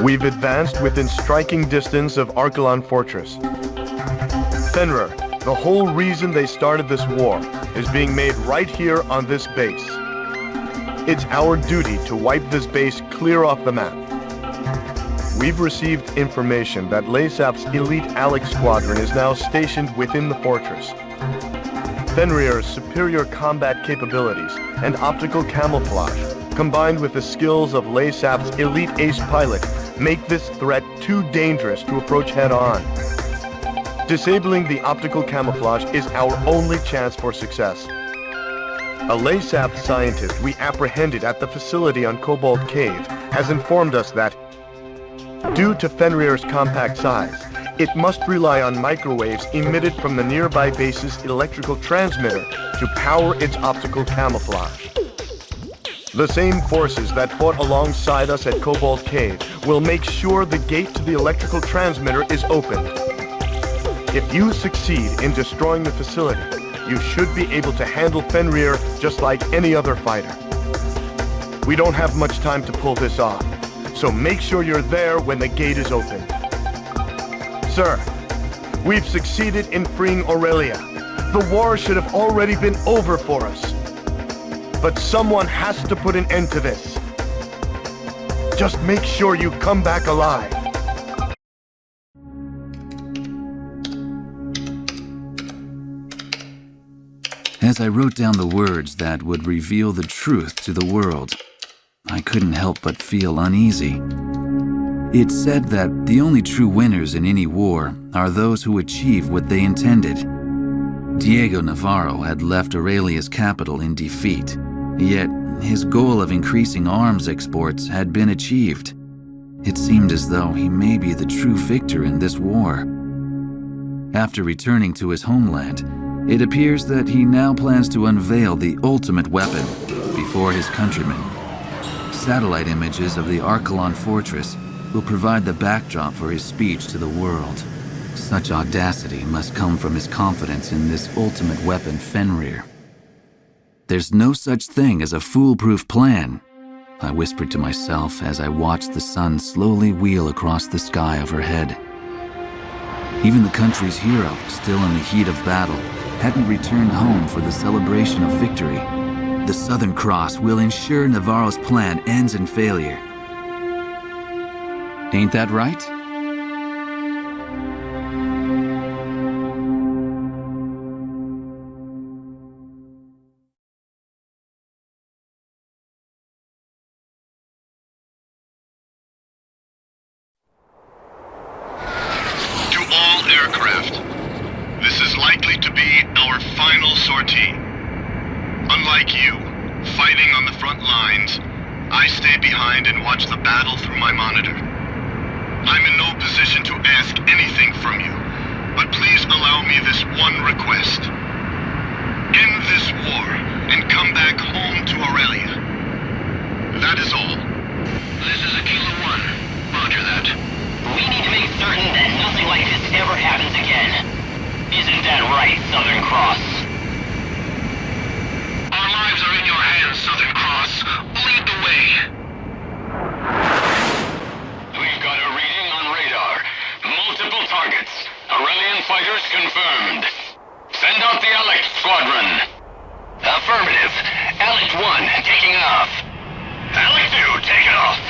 We've advanced within striking distance of Archelon Fortress. Fenrir, the whole reason they started this war is being made right here on this base. It's our duty to wipe this base clear off the map. We've received information that Laysap's elite Alect squadron is now stationed within the fortress. Fenrir's superior combat capabilities and optical camouflage, combined with the skills of Laysap's elite ace pilot, make this threat too dangerous to approach head-on. Disabling the optical camouflage is our only chance for success. A Laysap scientist we apprehended at the facility on Cobalt Cave has informed us that, due to Fenrir's compact size, it must rely on microwaves emitted from the nearby base's electrical transmitter to power its optical camouflage. The same forces that fought alongside us at Cobalt Cave will make sure the gate to the electrical transmitter is opened. If you succeed in destroying the facility, you should be able to handle Fenrir just like any other fighter. We don't have much time to pull this off, so make sure you're there when the gate is opened. Sir, we've succeeded in freeing Aurelia. The war should have already been over for us. But someone has to put an end to this. Just make sure you come back alive. As I wrote down the words that would reveal the truth to the world, I couldn't help but feel uneasy. It said that the only true winners in any war are those who achieve what they intended. Diego Navarro had left Aurelia's capital in defeat, yet his goal of increasing arms exports had been achieved. It seemed as though he may be the true victor in this war. After returning to his homeland, it appears that he now plans to unveil the ultimate weapon before his countrymen. Satellite images of the Archelon fortress will provide the backdrop for his speech to the world. Such audacity must come from his confidence in this ultimate weapon, Fenrir. There's no such thing as a foolproof plan, I whispered to myself as I watched the sun slowly wheel across the sky overhead. Even the country's hero, still in the heat of battle, hadn't returned home for the celebration of victory. The Southern Cross will ensure Navarro's plan ends in failure. Ain't that right? To all aircraft, this is likely to be our final sortie. Unlike you, fighting on the front lines, I stay behind and watch the battle through my monitor. I'm in no position to ask anything from you, but please allow me this one request. End this war and come back home to Aurelia. That is all. This is Aquila 1. Roger that. We need to make certain that nothing like this ever happens again. Isn't that right, Southern Cross? Our lives are in your hands, Southern Cross. Lead the way. We've got a reading on radar. Multiple targets. Aurelian fighters confirmed. Send out the Alect squadron. Affirmative. Alect 1 taking off. Alect 2 taking off.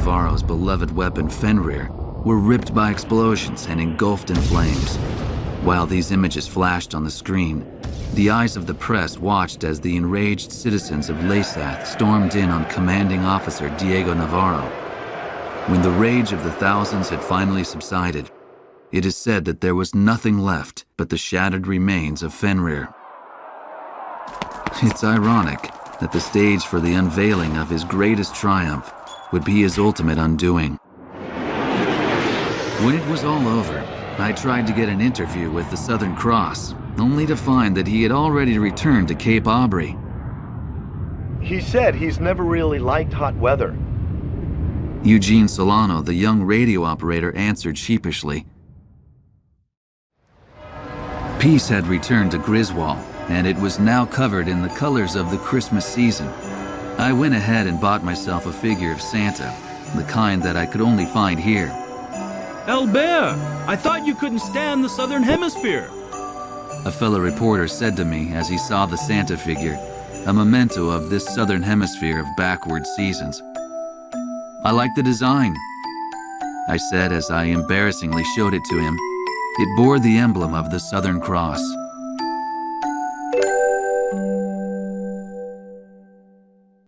Navarro's beloved weapon Fenrir were ripped by explosions and engulfed in flames. While these images flashed on the screen, the eyes of the press watched as the enraged citizens of Lesath stormed in on commanding officer Diego Navarro. When the rage of the thousands had finally subsided, it is said that there was nothing left but the shattered remains of Fenrir. It's ironic that the stage for the unveiling of his greatest triumph would be his ultimate undoing. When it was all over, I tried to get an interview with the Southern Cross, only to find that he had already returned to Cape Aubrey. He said he's never really liked hot weather. Eugene Solano, the young radio operator, answered sheepishly. Peace had returned to Griswold, and it was now covered in the colors of the Christmas season. I went ahead and bought myself a figure of Santa, the kind that I could only find here. Albert, I thought you couldn't stand the Southern Hemisphere. A fellow reporter said to me as he saw the Santa figure, a memento of this Southern Hemisphere of backward seasons. I like the design, I said as I embarrassingly showed it to him. It bore the emblem of the Southern Cross.